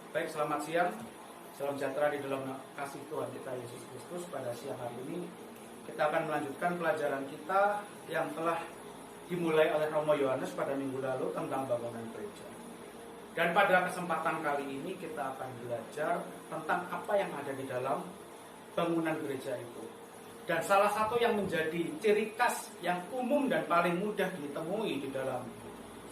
Baik, selamat siang. Salam sejahtera di dalam kasih Tuhan kita Yesus Kristus. Pada siang hari ini kita akan melanjutkan pelajaran kita yang telah dimulai oleh Romo Yohanes pada minggu lalu tentang bangunan gereja. Dan pada kesempatan kali ini kita akan belajar tentang apa yang ada di dalam bangunan gereja itu. Dan salah satu yang menjadi ciri khas yang umum dan paling mudah ditemui di dalam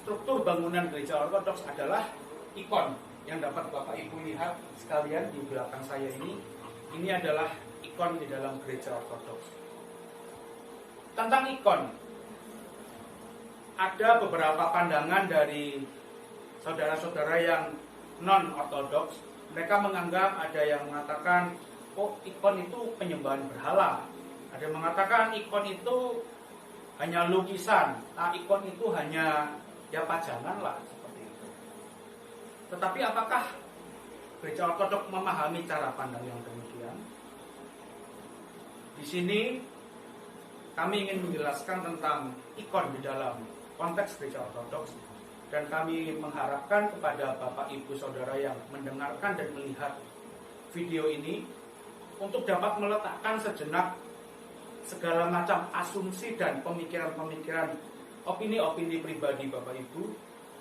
struktur bangunan gereja ortodoks adalah ikon yang dapat Bapak Ibu lihat sekalian di belakang saya ini. Ini adalah ikon di dalam gereja ortodoks. Tentang ikon, ada beberapa pandangan dari saudara-saudara yang non-ortodoks. Mereka menganggap, ada yang mengatakan, oh, ikon itu penyembahan berhala. Ada yang mengatakan ikon itu hanya lukisan, ikon itu hanya pajangan lah, seperti itu. Tetapi apakah gereja ortodoks memahami cara pandang yang demikian? Di sini kami ingin menjelaskan tentang ikon di dalam konteks gereja ortodoks, dan kami mengharapkan kepada Bapak Ibu Saudara yang mendengarkan dan melihat video ini untuk dapat meletakkan sejenak segala macam asumsi dan pemikiran-pemikiran, opini-opini pribadi Bapak Ibu,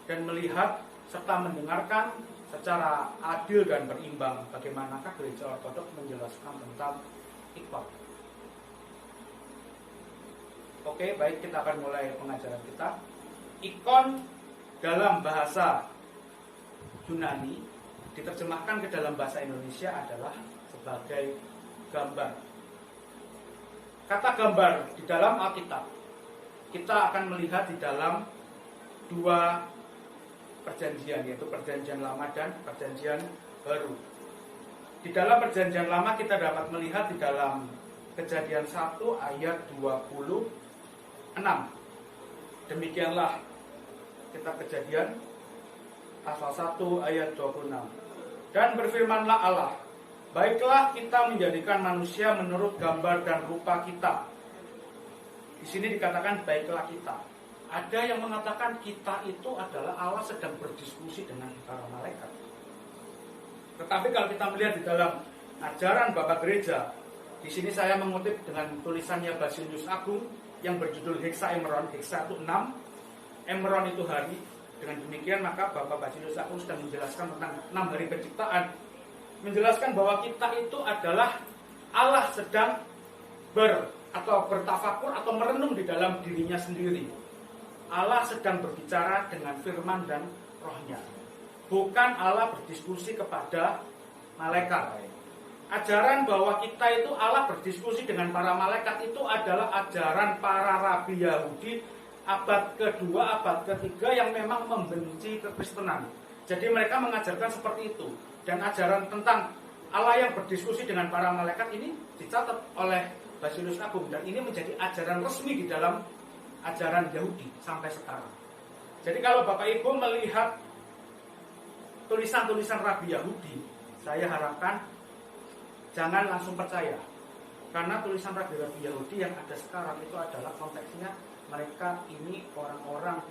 dan melihat serta mendengarkan secara adil dan berimbang bagaimanakah gereja ortodoks menjelaskan tentang ikon. Oke, baik, kita akan mulai pengajaran kita. Ikon dalam bahasa Yunani diterjemahkan ke dalam bahasa Indonesia adalah sebagai gambar. Kata gambar di dalam Alkitab kita akan melihat di dalam dua perjanjian, yaitu perjanjian lama dan perjanjian baru. Di dalam perjanjian lama kita dapat melihat di dalam Kejadian 1 ayat 26. Demikianlah kita Kejadian pasal 1 ayat 26. Dan berfirmanlah Allah, baiklah kita menjadikan manusia menurut gambar dan rupa kita. Di sini dikatakan baiklah kita. Ada yang mengatakan kita itu adalah Allah sedang berdiskusi dengan para malaikat. Tetapi kalau kita melihat di dalam ajaran Bapak Gereja, di sini saya mengutip dengan tulisannya Basilius Agung yang berjudul Hexaemeron. Hexa itu 6, Emeron itu hari. Dengan demikian maka Bapak Basilius Agung sedang menjelaskan tentang 6 hari penciptaan, menjelaskan bahwa kita itu adalah Allah sedang bertafakur atau merenung di dalam dirinya sendiri. Allah sedang berbicara dengan firman dan rohnya, bukan Allah berdiskusi kepada malaikat. Ajaran bahwa kita itu Allah berdiskusi dengan para malaikat itu adalah ajaran para rabi Yahudi abad kedua, abad ketiga yang memang membenci kekristenan. Jadi mereka mengajarkan seperti itu. Dan ajaran tentang Allah yang berdiskusi dengan para malaikat ini dicatat oleh Basilius Agung, dan ini menjadi ajaran resmi di dalam ajaran Yahudi sampai sekarang. Jadi kalau Bapak Ibu melihat tulisan-tulisan rabi Yahudi, saya harapkan jangan langsung percaya, karena tulisan rabi-rabi Yahudi yang ada sekarang itu adalah konteksnya mereka ini orang-orang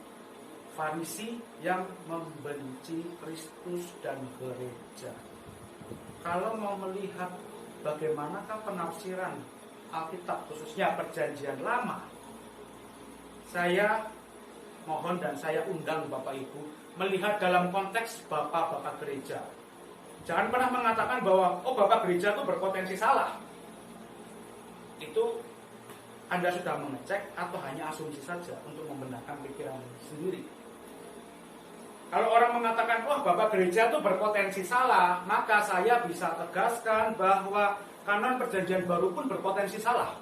Farisi yang membenci Kristus dan gereja. Kalau mau melihat bagaimanakah penafsiran Alkitab khususnya perjanjian lama, saya mohon dan saya undang Bapak Ibu melihat dalam konteks Bapak-Bapak gereja. Jangan pernah mengatakan bahwa Bapak gereja itu berpotensi salah. Itu Anda sudah mengecek atau hanya asumsi saja untuk membenarkan pikiran sendiri. Kalau orang mengatakan, Bapak gereja itu berpotensi salah, maka saya bisa tegaskan bahwa kanon perjanjian baru pun berpotensi salah.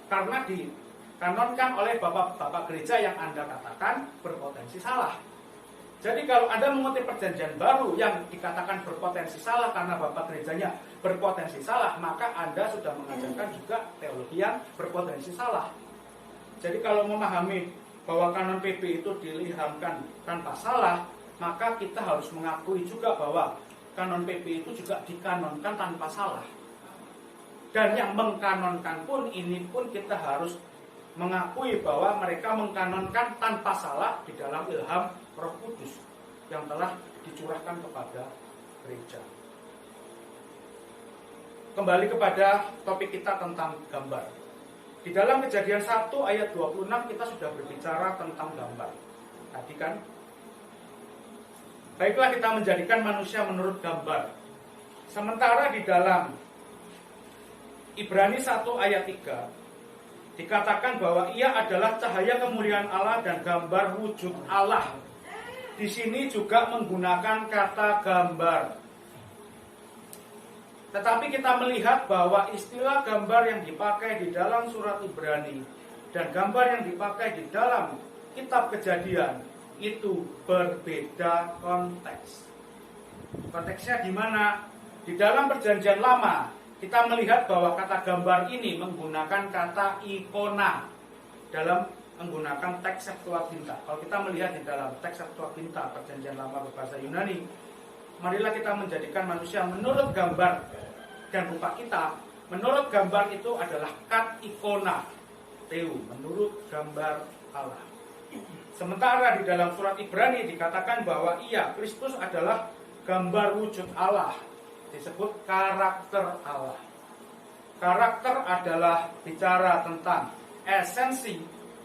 Karena dikanonkan oleh bapak-bapak gereja yang Anda katakan berpotensi salah. Jadi kalau Anda mengutip perjanjian baru yang dikatakan berpotensi salah karena bapak gerejanya berpotensi salah, maka Anda sudah mengajarkan juga teologi yang berpotensi salah. Jadi kalau memahami bahwa kanon PP itu diilhamkan tanpa salah, maka kita harus mengakui juga bahwa kanon PP itu juga dikanonkan tanpa salah. Dan yang mengkanonkan pun, ini pun kita harus mengakui bahwa mereka mengkanonkan tanpa salah di dalam ilham Roh Kudus yang telah dicurahkan kepada gereja. Kembali kepada topik kita tentang gambar. Di dalam Kejadian 1 ayat 26 kita sudah berbicara tentang gambar. Tadi kan, baiklah kita menjadikan manusia menurut gambar. Sementara di dalam Ibrani 1 ayat 3 dikatakan bahwa ia adalah cahaya kemuliaan Allah dan gambar wujud Allah. Di sini juga menggunakan kata gambar. Tetapi kita melihat bahwa istilah gambar yang dipakai di dalam surat Ibrani dan gambar yang dipakai di dalam kitab Kejadian itu berbeda konteks. Konteksnya gimana? Di dalam Perjanjian Lama kita melihat bahwa kata gambar ini menggunakan kata ikona dalam menggunakan teks Septuaginta. Kalau kita melihat di dalam teks Septuaginta Perjanjian Lama berbahasa Yunani, marilah kita menjadikan manusia menurut gambar dan rupa kita. Menurut gambar itu adalah kat ikona teu, menurut gambar Allah. Sementara di dalam surat Ibrani dikatakan bahwa Kristus adalah gambar wujud Allah, disebut karakter Allah. Karakter adalah bicara tentang esensi,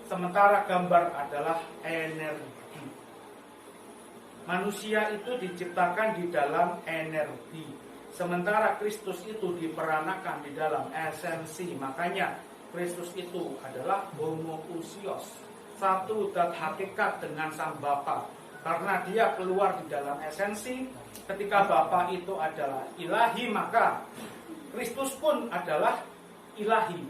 sementara gambar adalah energi. Manusia itu diciptakan di dalam energi, sementara Kristus itu diperanakan di dalam esensi. Makanya Kristus itu adalah homoousios, satu dan hakikat dengan Sang Bapa. Karena dia keluar di dalam esensi. Ketika Bapa itu adalah ilahi, maka Kristus pun adalah ilahi.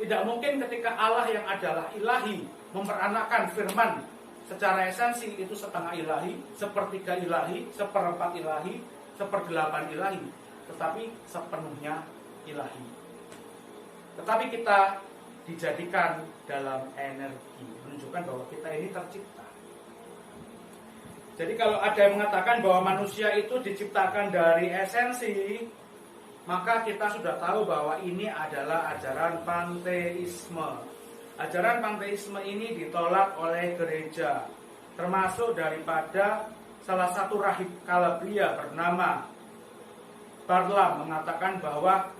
Tidak mungkin ketika Allah yang adalah ilahi memperanakan firman secara esensi itu setengah ilahi, sepertiga ilahi, seperempat ilahi, seperdelapan ilahi, tetapi sepenuhnya ilahi. Tetapi kita dijadikan dalam energi, menunjukkan bahwa kita ini tercipta. Jadi kalau ada yang mengatakan bahwa manusia itu diciptakan dari esensi, maka kita sudah tahu bahwa ini adalah ajaran panteisme. Ajaran panteisme ini ditolak oleh gereja, termasuk daripada salah satu rahib Calabria bernama Barlam mengatakan bahwa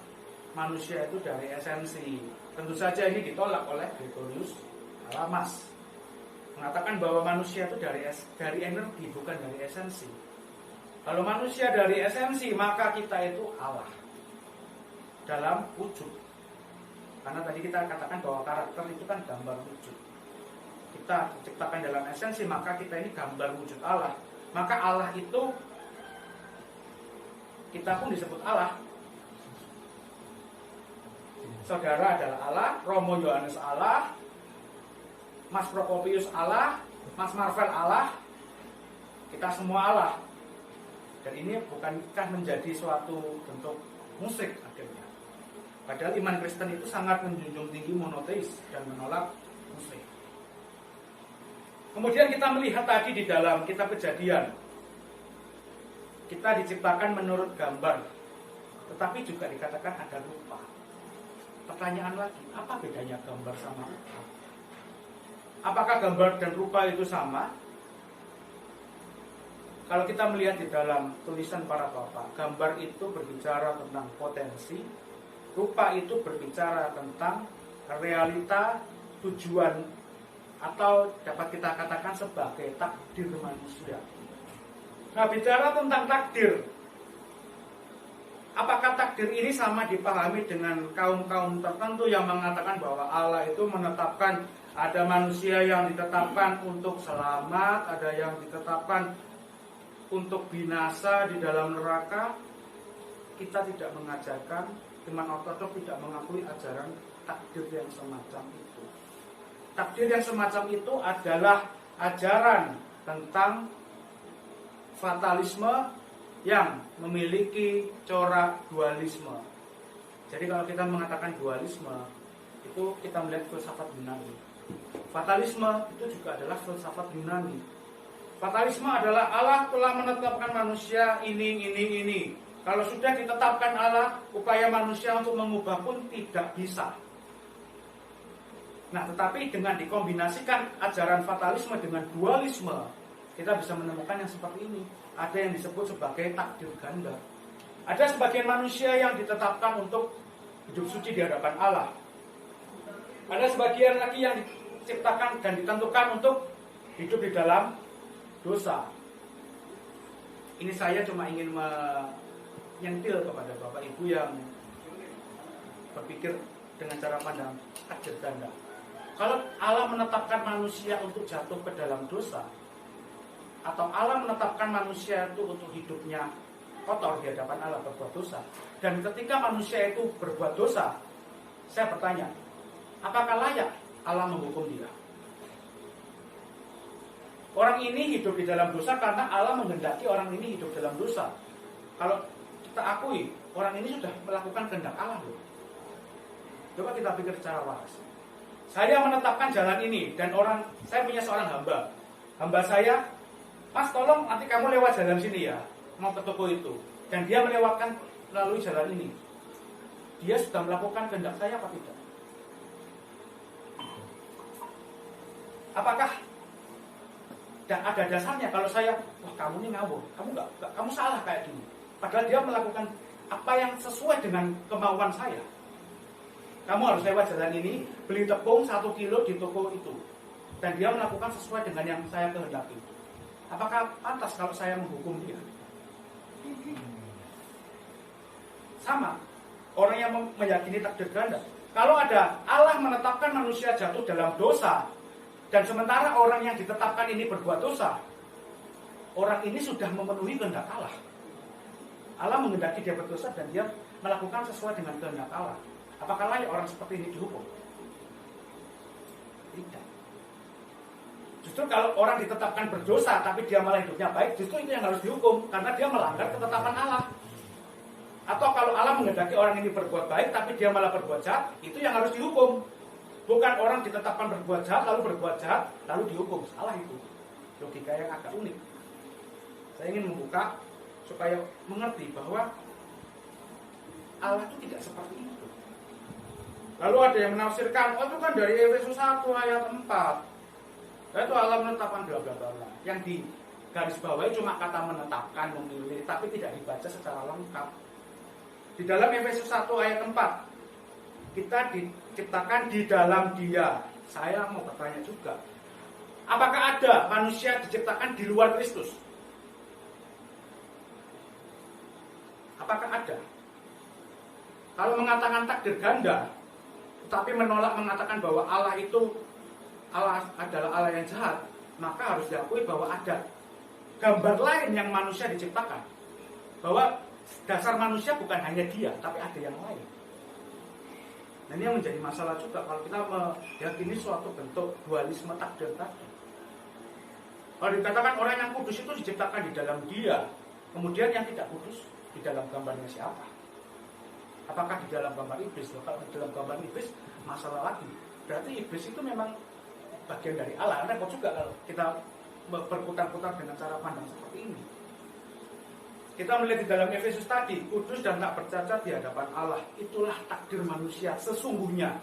manusia itu dari esensi. Tentu saja ini ditolak oleh Gregorius Palamas, mengatakan bahwa manusia itu dari energi, bukan dari esensi. Kalau manusia dari esensi, maka kita itu Allah dalam wujud. Karena tadi kita katakan bahwa karakter itu kan gambar wujud. Kita diciptakan dalam esensi, maka kita ini gambar wujud Allah. Maka Allah itu, kita pun disebut Allah. Saudara adalah Allah, Romo Yohanes Allah, Mas Prokopius Allah, Mas Marvel Allah, kita semua Allah. Dan ini bukankah menjadi suatu bentuk musik akhirnya? Padahal iman Kristen itu sangat menjunjung tinggi monoteis dan menolak musik. Kemudian kita melihat tadi di dalam kitab Kejadian, kita diciptakan menurut gambar, tetapi juga dikatakan ada rupa. Pertanyaan lagi, apa bedanya gambar sama rupa? Apakah gambar dan rupa itu sama? Kalau kita melihat di dalam tulisan para bapak, gambar itu berbicara tentang potensi, rupa itu berbicara tentang realita, tujuan, atau dapat kita katakan sebagai takdir manusia. Nah, bicara tentang takdir, apakah takdir ini sama dipahami dengan kaum-kaum tertentu yang mengatakan bahwa Allah itu menetapkan ada manusia yang ditetapkan untuk selamat, ada yang ditetapkan untuk binasa di dalam neraka? Kita tidak mengajarkan, iman ortodoks tidak mengakui ajaran takdir yang semacam itu. Takdir yang semacam itu adalah ajaran tentang fatalisme yang memiliki corak dualisme. Jadi kalau kita mengatakan dualisme, itu kita melihat filsafat Yunani. Fatalisme itu juga adalah filsafat Yunani. Fatalisme adalah Allah telah menetapkan manusia ini. Kalau sudah ditetapkan Allah, upaya manusia untuk mengubah pun tidak bisa. Nah, tetapi dengan dikombinasikan ajaran fatalisme dengan dualisme, kita bisa menemukan yang seperti ini. Ada yang disebut sebagai takdir ganda. Ada sebagian manusia yang ditetapkan untuk hidup suci di hadapan Allah. Ada sebagian lagi yang diciptakan dan ditentukan untuk hidup di dalam dosa. Ini saya cuma ingin menyentil kepada Bapak Ibu yang berpikir dengan cara pandang takdir ganda. Kalau Allah menetapkan manusia untuk jatuh ke dalam dosa, atau Allah menetapkan manusia itu untuk hidupnya kotor di hadapan Allah, berbuat dosa, dan ketika manusia itu berbuat dosa, saya bertanya, apakah layak Allah menghukum dia? Orang ini hidup di dalam dosa karena Allah menghendaki orang ini hidup dalam dosa. Kalau kita akui, orang ini sudah melakukan kehendak Allah loh. Coba kita pikir secara waras. Saya menetapkan jalan ini, dan saya punya seorang hamba. Hamba saya, Mas tolong nanti kamu lewat jalan sini ya, mau ke toko itu. Dan dia melewatkan melalui jalan ini. Dia sudah melakukan kehendak saya apa tidak? Apakah ada dasarnya kalau saya, wah kamu ini ngawur, kamu salah kayak gini. Padahal dia melakukan apa yang sesuai dengan kemauan saya. Kamu harus lewat jalan ini, beli tepung 1 kilo di toko itu. Dan dia melakukan sesuai dengan yang saya kehendaki. Apakah pantas kalau saya menghukum dia? Sama, orang yang meyakini takdir ganda. Kalau ada Allah menetapkan manusia jatuh dalam dosa, dan sementara orang yang ditetapkan ini berbuat dosa, orang ini sudah memenuhi kehendak Allah. Allah menghendaki dia berdosa dan dia melakukan sesuai dengan kehendak Allah. Apakah layak orang seperti ini dihukum? Tidak. Justru kalau orang ditetapkan berdosa tapi dia malah hidupnya baik, justru itu yang harus dihukum karena dia melanggar ketetapan Allah. Atau kalau Allah menghendaki orang ini berbuat baik tapi dia malah berbuat jahat, itu yang harus dihukum. Bukan orang ditetapkan berbuat jahat lalu berbuat jahat lalu dihukum. Salah itu. Logika yang agak unik. Saya ingin membuka supaya mengerti bahwa Allah itu tidak seperti itu. Lalu ada yang menafsirkan, oh itu kan dari Efesus 1 ayat 4. Itu Allah menetapkan bla bla bla. Yang di garis bawahi cuma kata menetapkan, memilih, tapi tidak dibaca secara lengkap. Di dalam Efesus 1 ayat 4, kita diciptakan di dalam Dia. Saya mau bertanya juga, apakah ada manusia diciptakan di luar Kristus? Apakah ada? Kalau mengatakan takdir ganda, tapi menolak mengatakan bahwa Allah adalah Allah yang jahat, maka harus diakui bahwa ada gambar lain yang manusia diciptakan. Bahwa dasar manusia bukan hanya dia, tapi ada yang lain. Nah, ini yang menjadi masalah juga kalau kita meyakini suatu bentuk dualisme takdir tadi. Kalau dikatakan orang yang kudus itu diciptakan di dalam dia, kemudian yang tidak kudus di dalam gambarnya siapa? Apakah di dalam gambar iblis? Kalau di dalam gambar iblis, masalah lagi. Berarti iblis itu memang bagian dari Allah. Repot juga kalau kita berputar-putar dengan cara pandang seperti ini. Kita melihat di dalam Efesus tadi, kudus dan tak bercacat di hadapan Allah. Itulah takdir manusia sesungguhnya.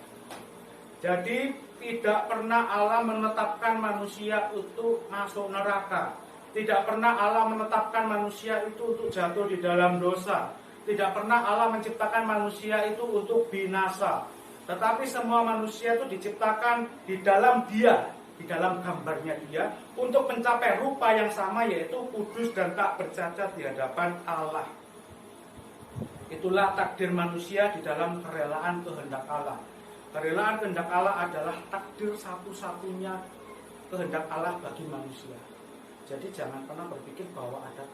Jadi tidak pernah Allah menetapkan manusia untuk masuk neraka. Tidak pernah Allah menetapkan manusia itu untuk jatuh di dalam dosa. Tidak pernah Allah menciptakan manusia itu untuk binasa. Tetapi semua manusia itu diciptakan di dalam Dia, di dalam gambarnya Dia, untuk mencapai rupa yang sama, yaitu kudus dan tak bercacat di hadapan Allah. Itulah takdir manusia di dalam kerelaan kehendak Allah. Kerelaan kehendak Allah adalah takdir satu-satunya kehendak Allah bagi manusia. Jadi jangan pernah berpikir bahwa ada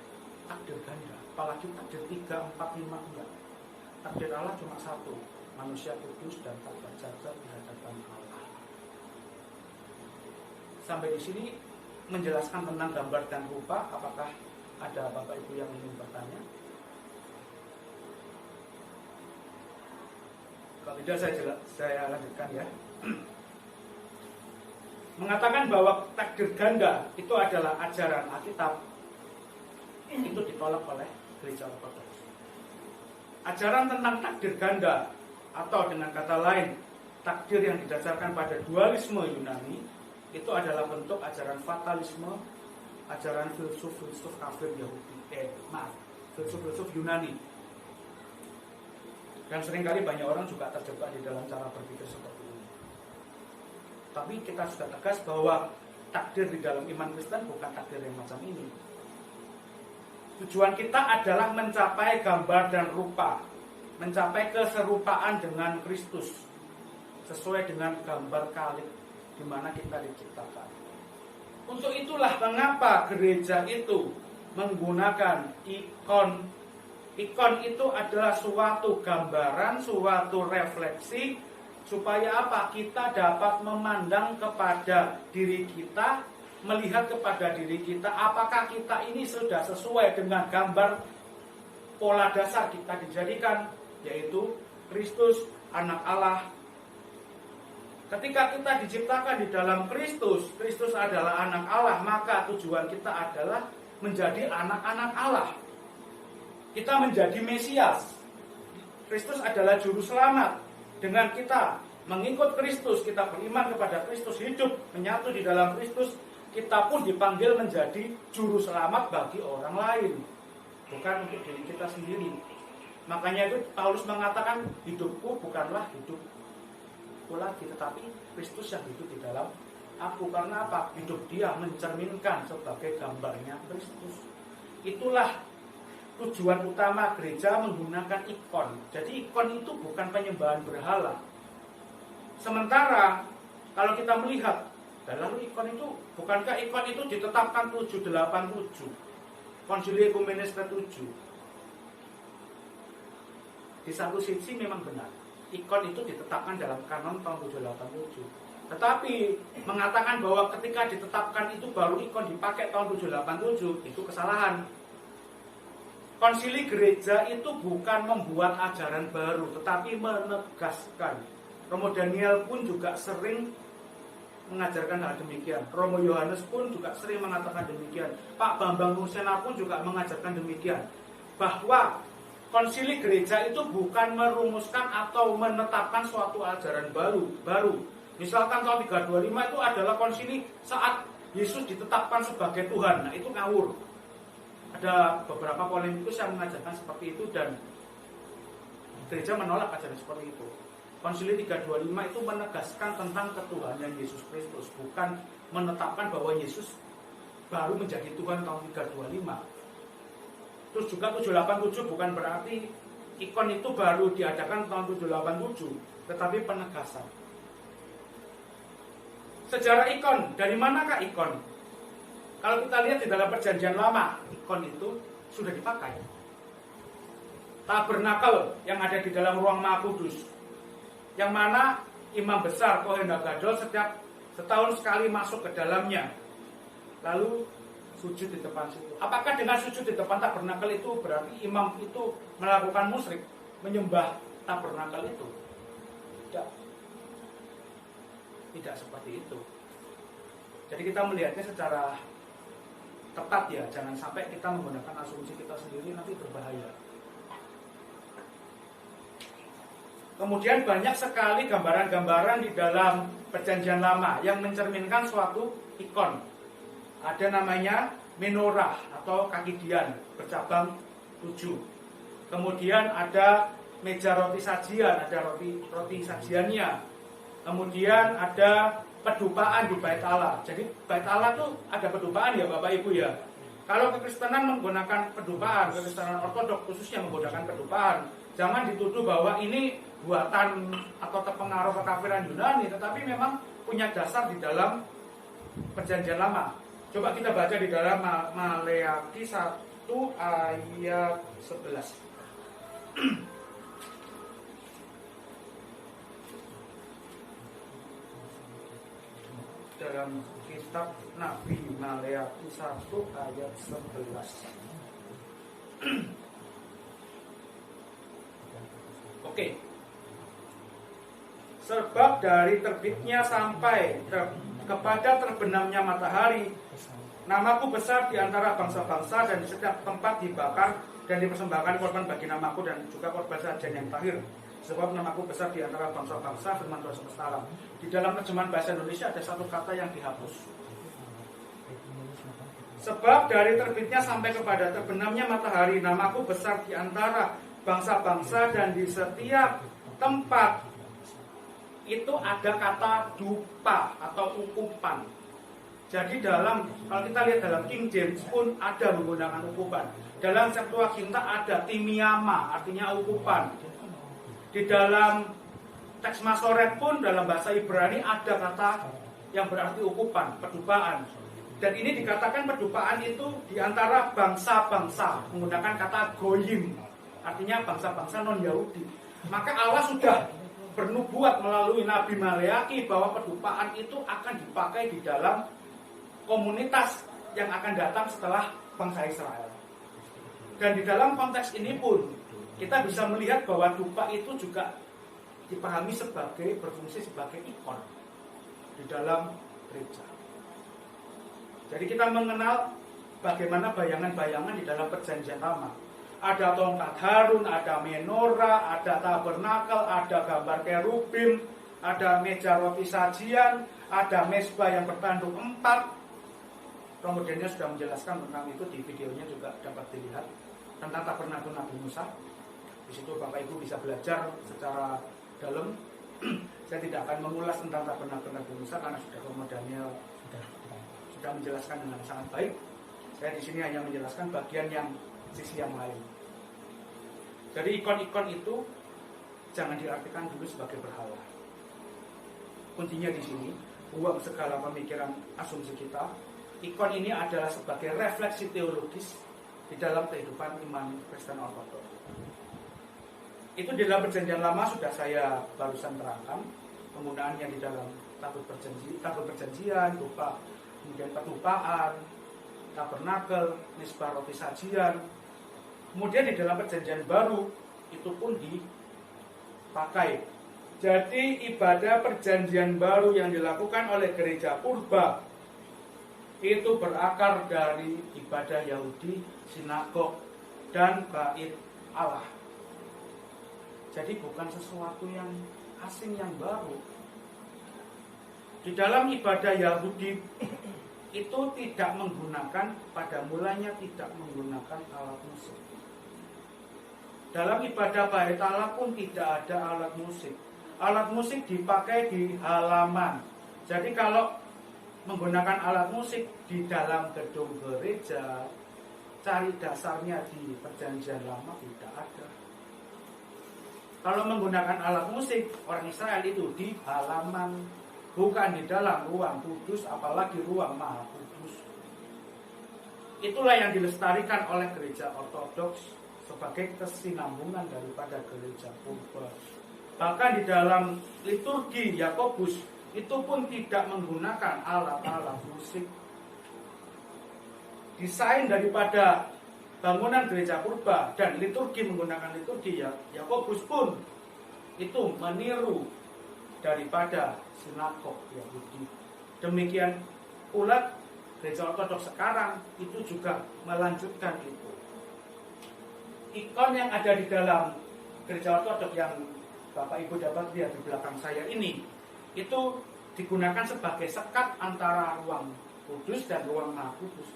takdir ganda, apalagi takdir 3, 4, 5, enggak. Takdir Allah cuma satu, manusia kudus dan tak bercacat di hadapan Allah. Sampai di sini menjelaskan tentang gambar dan rupa. Apakah ada Bapak Ibu yang ingin bertanya? Kalau tidak saya lanjutkan ya. Mengatakan bahwa takdir ganda itu adalah ajaran Alkitab, itu ditolak oleh Gereja Ortodoks. Ajaran tentang takdir ganda, atau dengan kata lain takdir yang didasarkan pada dualisme Yunani, itu adalah bentuk ajaran fatalisme ajaran filsuf kafir Yahudi, filsuf Yunani. Dan seringkali banyak orang juga terjebak di dalam cara berpikir seperti ini. Tapi kita sudah tegas bahwa takdir di dalam iman Kristen bukan takdir yang macam ini. Tujuan kita adalah mencapai gambar dan rupa, mencapai keserupaan dengan Kristus, sesuai dengan gambar Khalid di mana kita diciptakan. Untuk itulah mengapa gereja itu menggunakan ikon. Ikon itu adalah suatu gambaran, suatu refleksi, supaya apa? Kita dapat memandang kepada diri kita, melihat kepada diri kita, apakah kita ini sudah sesuai dengan gambar pola dasar kita dijadikan, yaitu Kristus, anak Allah. Ketika kita diciptakan di dalam Kristus, Kristus adalah anak Allah, maka tujuan kita adalah menjadi anak-anak Allah. Kita menjadi Mesias. Kristus adalah juru selamat. Dengan kita mengikut Kristus, kita beriman kepada Kristus, hidup menyatu di dalam Kristus, kita pun dipanggil menjadi juru selamat bagi orang lain, bukan untuk diri kita sendiri. Makanya itu Paulus mengatakan, hidupku bukanlah hidupku lagi, tetapi Kristus yang hidup di dalam aku. Karena apa? Hidup dia mencerminkan sebagai gambarnya Kristus. Itulah tujuan utama gereja menggunakan ikon. Jadi ikon itu bukan penyembahan berhala. Sementara kalau kita melihat, lalu ikon itu, bukankah ikon itu ditetapkan 787, Konsili Ekumenis ke-7. Di satu sisi memang benar, ikon itu ditetapkan dalam kanon tahun 787. Tetapi mengatakan bahwa ketika ditetapkan itu baru ikon dipakai tahun 787, itu kesalahan. Konsili gereja itu bukan membuat ajaran baru, tetapi menegaskan. Romo Daniel pun juga sering mengajarkan hal demikian. Romo Yohanes pun juga sering mengatakan demikian. Pak Bambang Nusena pun juga mengajarkan demikian. Bahwa konsili gereja itu bukan merumuskan atau menetapkan suatu ajaran baru. Misalkan tahun 325 itu adalah konsili saat Yesus ditetapkan sebagai Tuhan. Nah, itu ngawur. Ada beberapa polemikus yang mengajarkan seperti itu dan gereja menolak ajaran seperti itu. Konsili 325 itu menegaskan tentang ketuhanan Yesus Kristus, bukan menetapkan bahwa Yesus baru menjadi Tuhan tahun 325. Terus juga 787 bukan berarti ikon itu baru diadakan tahun 787, tetapi penegasan. Sejarah ikon, dari manakah ikon? Kalau kita lihat di dalam Perjanjian Lama, ikon itu sudah dipakai. Tabernakel yang ada di dalam ruang Maha Kudus, yang mana imam besar Kohen Gadol setiap setahun sekali masuk ke dalamnya, lalu sujud di depan situ. Apakah dengan sujud di depan tabernakel itu berarti imam itu melakukan musyrik, menyembah tabernakel itu? Tidak seperti itu. Jadi kita melihatnya secara tepat ya, jangan sampai kita menggunakan asumsi kita sendiri, nanti berbahaya. Kemudian banyak sekali gambaran-gambaran di dalam Perjanjian Lama yang mencerminkan suatu ikon. Ada namanya menorah atau kaki dian bercabang 7. Kemudian ada meja roti sajian, ada roti sajiannya. Kemudian ada pedupaan di Bait Allah. Jadi Bait Allah itu ada pedupaan ya Bapak Ibu ya. Kalau kekristenan menggunakan pedupaan, kekristenan ortodok khususnya menggunakan pedupaan, jangan dituduh bahwa ini buatan atau terpengaruh kekafiran Yunani, tetapi memang punya dasar di dalam Perjanjian Lama. Coba kita baca di dalam Maleakhi 1 ayat 11. Dalam kitab Nabi Maleakhi 1 ayat 11. Oke. Sebab dari terbitnya sampai kepada terbenamnya matahari, namaku besar di antara bangsa-bangsa, dan di setiap tempat dibakar dan dipersembahkan korban bagi namaku dan juga korban sajian yang tahir. Sebab namaku besar di antara bangsa-bangsa, firman Tuhan semesta alam. Di dalam terjemahan bahasa Indonesia ada satu kata yang dihapus. Sebab dari terbitnya sampai kepada terbenamnya matahari, namaku besar di antara bangsa-bangsa, dan di setiap tempat itu ada kata dupa atau ukupan. Jadi kalau kita lihat dalam King James pun ada menggunakan ukupan. Dalam Septuaginta ada timiama, artinya ukupan. Di dalam teks Masoret pun dalam bahasa Ibrani ada kata yang berarti ukupan, pedupaan. Dan ini dikatakan pedupaan itu di antara bangsa-bangsa, menggunakan kata goyim, artinya bangsa-bangsa non-Yahudi. Maka Allah sudah bernubuat melalui Nabi Maleaki bahwa pedupaan itu akan dipakai di dalam komunitas yang akan datang setelah bangsa Israel. Dan di dalam konteks ini pun kita bisa melihat bahwa dupa itu juga dipahami berfungsi sebagai ikon di dalam gereja. Jadi kita mengenal bagaimana bayangan-bayangan di dalam perjanjian lama. Ada tongkat Harun, ada menorah, ada tabernakel, ada gambar kerubim, ada meja roti sajian, ada mezbah yang bertanduk 4. Kemudiannya sudah menjelaskan tentang itu, di videonya juga dapat dilihat tentang tabernakel Nabi Musa. Di situ Bapak Ibu bisa belajar secara dalam. Saya tidak akan mengulas tentang tabernakel Nabi Musa karena sudah Romo Daniel sudah menjelaskan dengan sangat baik. Saya di sini hanya menjelaskan bagian yang sisi yang lain. Jadi ikon-ikon itu jangan diartikan dulu sebagai berhala. Kuncinya di sini, buang segala pemikiran asumsi kita. Ikon ini adalah sebagai refleksi teologis di dalam kehidupan iman Kristen Ortodoks. Itu di dalam perjanjian lama sudah saya barusan terangkan, penggunaannya di dalam tabut perjanjian, dupa, kemudian pedupaan, tabernakel, mezbah roti sajian. Kemudian di dalam perjanjian baru itu pun dipakai. Jadi ibadah perjanjian baru yang dilakukan oleh gereja purba itu berakar dari ibadah Yahudi, sinagog, dan bait Allah. Jadi bukan sesuatu yang asing yang baru. Di dalam ibadah Yahudi itu tidak menggunakan, pada mulanya tidak menggunakan alat musik. Dalam ibadah bait Allah pun tidak ada alat musik. Alat musik dipakai di halaman. Jadi kalau menggunakan alat musik di dalam gedung gereja, cari dasarnya di perjanjian lama tidak ada. Kalau menggunakan alat musik, orang Israel itu di halaman, bukan di dalam ruang kudus, apalagi ruang maha kudus. Itulah yang dilestarikan oleh gereja Ortodoks sebagai kesinambungan daripada gereja purba. Bahkan di dalam liturgi Yakobus itu pun tidak menggunakan alat-alat musik. Desain daripada bangunan gereja purba dan liturgi menggunakan liturgi Yakobus pun itu meniru daripada sinagog Yahudi. Demikian pula gereja Ortodoks sekarang itu juga melanjutkan itu. Ikon yang ada di dalam gereja Ortodoks yang Bapak Ibu dapat lihat di belakang saya ini, itu digunakan sebagai sekat antara ruang kudus dan ruang maha kudus.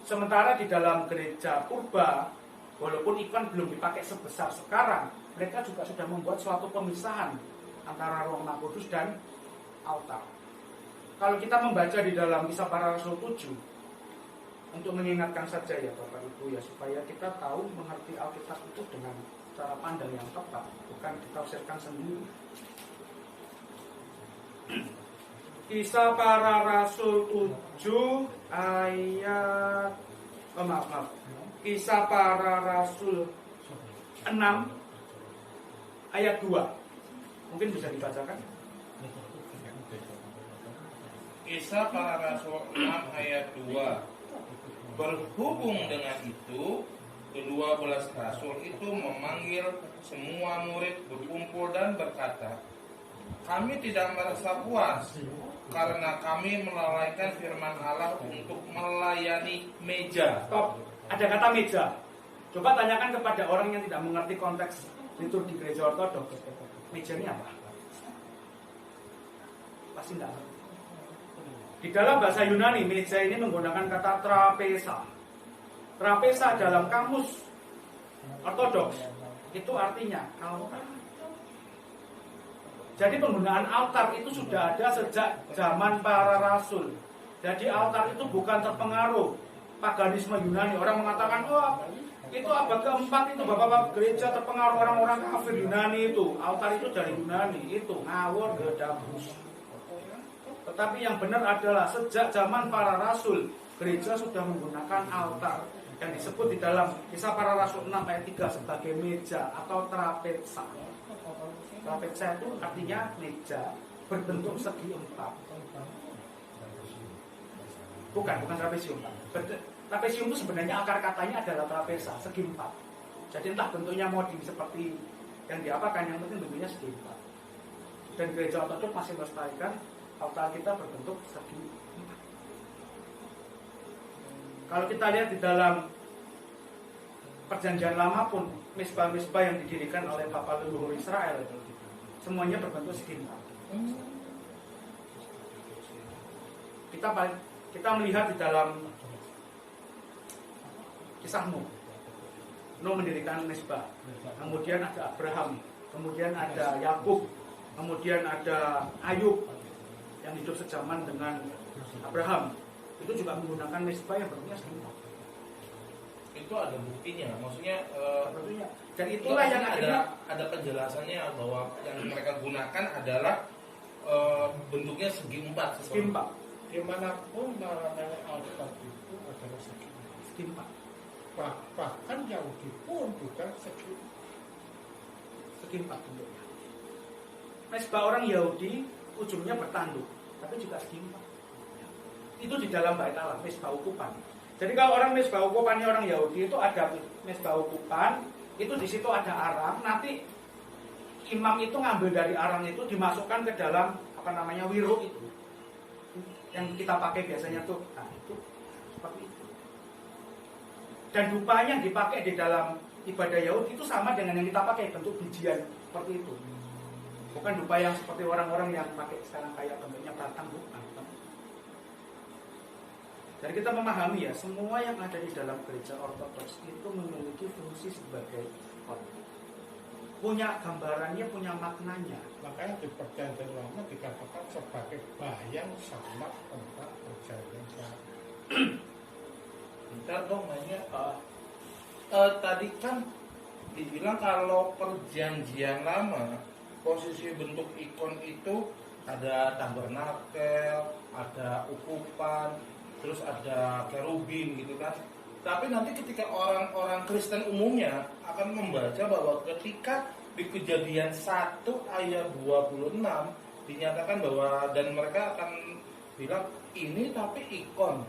Sementara di dalam gereja purba, walaupun ikon belum dipakai sebesar sekarang, mereka juga sudah membuat suatu pemisahan antara ruang maha kudus dan altar. Kalau kita membaca di dalam Kisah Para Rasul 7, untuk mengingatkan saja ya Bapak Ibu ya, supaya kita tahu mengerti Alkitab itu dengan cara pandang yang tepat, bukan ditafsirkan sendiri. Kisah Para Rasul 7 ayat Kisah Para Rasul 6 ayat 2. Mungkin bisa dibacakan. Kisah Para Rasul 6 ayat 2. Berhubung dengan itu, ke-12 rasul itu memanggil semua murid berkumpul dan berkata, "Kami tidak merasa puas karena kami melalaikan firman Allah untuk melayani meja." Stop. Ada kata meja. Coba tanyakan kepada orang yang tidak mengerti konteks liturgi gereja Ortodoks. Meja ini apa? Pasti tidak. Di dalam bahasa Yunani, meja ini menggunakan kata trapeza. Trapeza dalam kamus ortodoks itu artinya altar. Jadi penggunaan altar itu sudah ada sejak zaman para rasul. Jadi altar itu bukan terpengaruh paganisme Yunani. Orang mengatakan, oh itu abad keempat itu bapak-bapak gereja terpengaruh orang-orang kafir Yunani itu. Altar itu dari Yunani, itu ngawur gedabus. Tetapi yang benar adalah sejak zaman para rasul, gereja sudah menggunakan altar yang disebut di dalam Kisah Para Rasul 6 ayat 3 sebagai meja atau trapeza. Trapeza itu artinya meja berbentuk segi empat. Bukan trapesium. Trapesium itu sebenarnya akar katanya adalah trapeza, segi empat. Jadi entah bentuknya mau seperti yang diapakan, yang penting bentuknya segi empat. Dan gereja ortodoks masih melestarikan altar kita berbentuk segi empat. Kalau kita lihat di dalam Perjanjian Lama pun, misbah-misbah yang didirikan oleh Bapak leluhur Israel itu semuanya berbentuk segi empat. Kita melihat di dalam Kisah Nuh. Nuh mendirikan mesbah. Kemudian ada Abraham, kemudian ada Yakub, kemudian ada Ayub yang hidup sejaman dengan Abraham. Itu juga menggunakan mesbah yang bentuknya segi empat. Itu ada buktinya, maksudnya dan itulah yang ada penjelasannya bahwa yang mereka gunakan adalah bentuknya segi empat. Segi empat. Dimanapun barang altar itu adalah segi empat. Bahkan Yahudi pun juga segi empat bentuknya. Mesbah orang Yahudi ujungnya bertanduk, tapi juga segi empat. Itu di dalam bait Allah, mesbah ukupan. Jadi kalau orang mesbah ukupannya orang Yahudi itu ada mesbah ukupan, itu di situ ada arang. Nanti imam itu ngambil dari arang itu dimasukkan ke dalam wiruk itu, yang kita pakai biasanya tuh. Nah itu seperti itu. Dan dupa yang dipakai di dalam ibadah Yahudi itu sama dengan yang kita pakai, bentuk bijian seperti itu. Bukan dupa yang seperti orang-orang yang pakai sekarang kayak bentuknya batang, bukan. Jadi kita memahami ya, semua yang ada di dalam gereja ortodoks itu memiliki fungsi sebagai khotbah. Punya gambarannya, punya maknanya. Makanya di Perjanjian Lama dikatakan sebagai bayang sama tempat perjanjian baru. Bentar dong nanya, tadi kan dibilang kalau Perjanjian Lama posisi bentuk ikon itu ada tabernakel, ada ukupan, terus ada kerubin gitu kan. Tapi nanti ketika orang-orang Kristen umumnya akan membaca bahwa ketika di Kejadian 1 ayat 26 dinyatakan bahwa, dan mereka akan bilang ini tapi ikon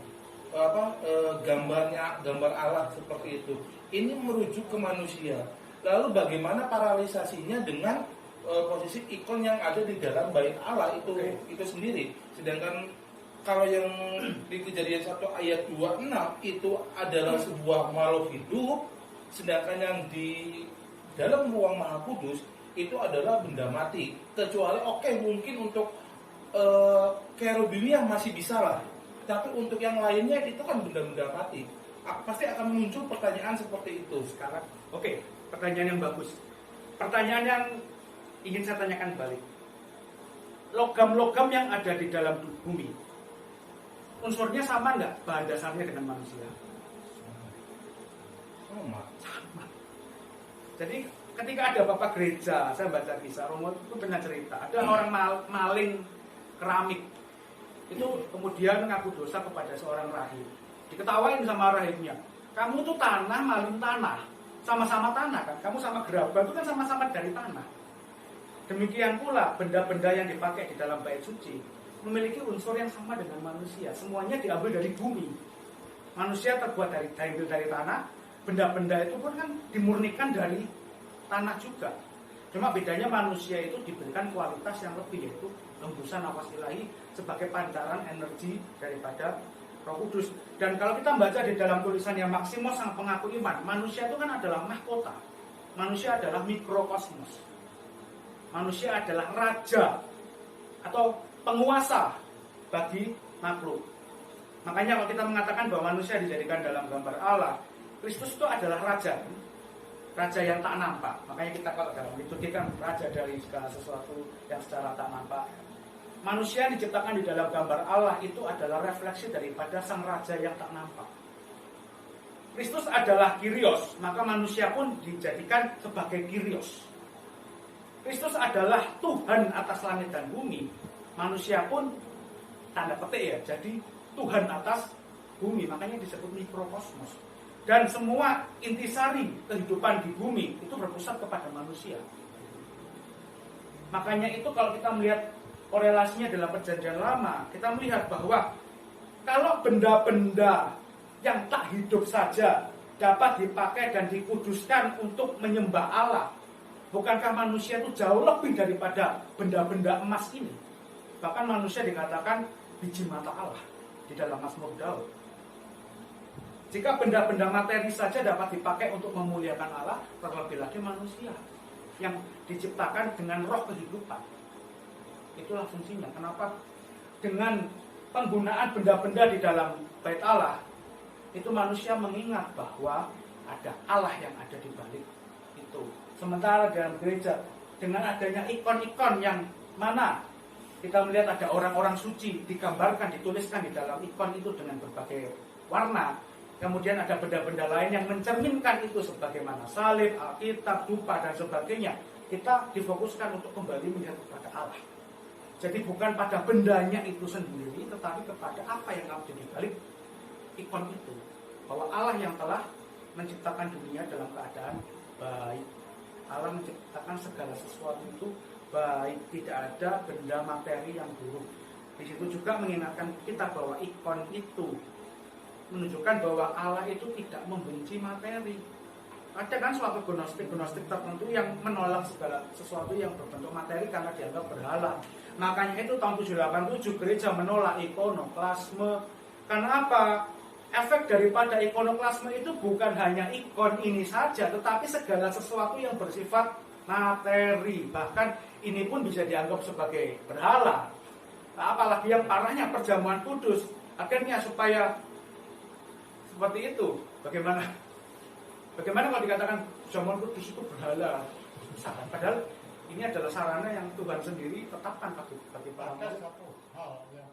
gambar Allah seperti itu. Ini merujuk ke manusia. Lalu bagaimana paralelisasinya dengan posisi ikon yang ada di dalam bait Allah itu sendiri. Sedangkan kalau yang di Kejadian 1 ayat 26 itu adalah sebuah makhluk hidup, sedangkan yang di dalam ruang Maha Kudus itu adalah benda mati. Kecuali mungkin untuk kerubimnya masih bisa lah, tapi untuk yang lainnya itu kan benda-benda mati. Pasti akan muncul pertanyaan seperti itu sekarang. Pertanyaan yang bagus. Pertanyaan yang ingin saya tanyakan balik. Logam-logam yang ada di dalam bumi, unsurnya sama nggak bahan dasarnya dengan manusia? Sama. Jadi ketika ada bapak gereja, saya baca kisah Romo itu pernah cerita, ada orang maling keramik itu kemudian mengaku dosa kepada seorang rahib. Diketawain sama rahibnya, kamu tuh maling tanah, sama-sama tanah kan, kamu sama gerabah itu kan sama-sama dari tanah. Demikian pula benda-benda yang dipakai di dalam bait suci memiliki unsur yang sama dengan manusia. Semuanya diambil dari bumi. Manusia terbuat diambil dari tanah. Benda-benda itu pun kan dimurnikan dari tanah juga. Cuma bedanya manusia itu diberikan kualitas yang lebih, yaitu hembusan nafas ilahi sebagai pancaran energi daripada Roh Kudus. Dan kalau kita baca di dalam tulisannya Maximus sang pengaku iman, manusia itu kan adalah mahkota. Manusia adalah mikrokosmos. Manusia adalah raja atau penguasa bagi makhluk. Makanya kalau kita mengatakan bahwa manusia dijadikan dalam gambar Allah, Kristus itu adalah raja, raja yang tak nampak. Makanya kita kalau dalam liturgi kan raja dari segala sesuatu yang secara tak nampak. Manusia yang diciptakan di dalam gambar Allah itu adalah refleksi daripada sang raja yang tak nampak. Kristus adalah Kyrios, maka manusia pun dijadikan sebagai Kyrios. Kristus adalah Tuhan atas langit dan bumi, manusia pun tanda petik ya, jadi Tuhan atas bumi, makanya disebut mikrokosmos. Dan semua intisari kehidupan di bumi itu berpusat kepada manusia. Makanya itu kalau kita melihat korelasinya dalam perjanjian lama, kita melihat bahwa kalau benda-benda yang tak hidup saja dapat dipakai dan dikuduskan untuk menyembah Allah, bukankah manusia itu jauh lebih daripada benda-benda emas ini? Bahkan manusia dikatakan biji mata Allah di dalam Mazmur Daud. Jika benda-benda materi saja dapat dipakai untuk memuliakan Allah, terlebih lagi manusia yang diciptakan dengan roh kehidupan. Itulah fungsinya. Kenapa dengan penggunaan benda-benda di dalam bait Allah, itu manusia mengingat bahwa ada Allah yang ada di balik itu. Sementara dalam gereja, dengan adanya ikon-ikon yang mana kita melihat ada orang-orang suci digambarkan, dituliskan di dalam ikon itu dengan berbagai warna. Kemudian ada benda-benda lain yang mencerminkan itu sebagaimana salib, Alkitab, dupa dan sebagainya. Kita difokuskan untuk kembali melihat kepada Allah. Jadi bukan pada bendanya itu sendiri, tetapi kepada apa yang ada di balik ikon itu. Bahwa Allah yang telah menciptakan dunia dalam keadaan baik. Allah menciptakan segala sesuatu itu baik, tidak ada benda materi yang buruk. Di situ juga mengingatkan kita bahwa ikon itu menunjukkan bahwa Allah itu tidak membenci materi. Ada kan suatu gnostik tertentu yang menolak segala sesuatu yang berbentuk materi karena dianggap berhala. Makanya itu tahun 787 gereja menolak ikonoklasme. Karena apa? Efek daripada ikonoklasme itu bukan hanya ikon ini saja, tetapi segala sesuatu yang bersifat materi. Bahkan ini pun bisa dianggap sebagai berhala. Nah, apalagi yang parahnya perjamuan kudus. Akhirnya supaya seperti itu, bagaimana kalau dikatakan perjamuan kudus itu berhala? Padahal ini adalah sarana yang Tuhan sendiri tetapkan bagi para Ada satu hal yang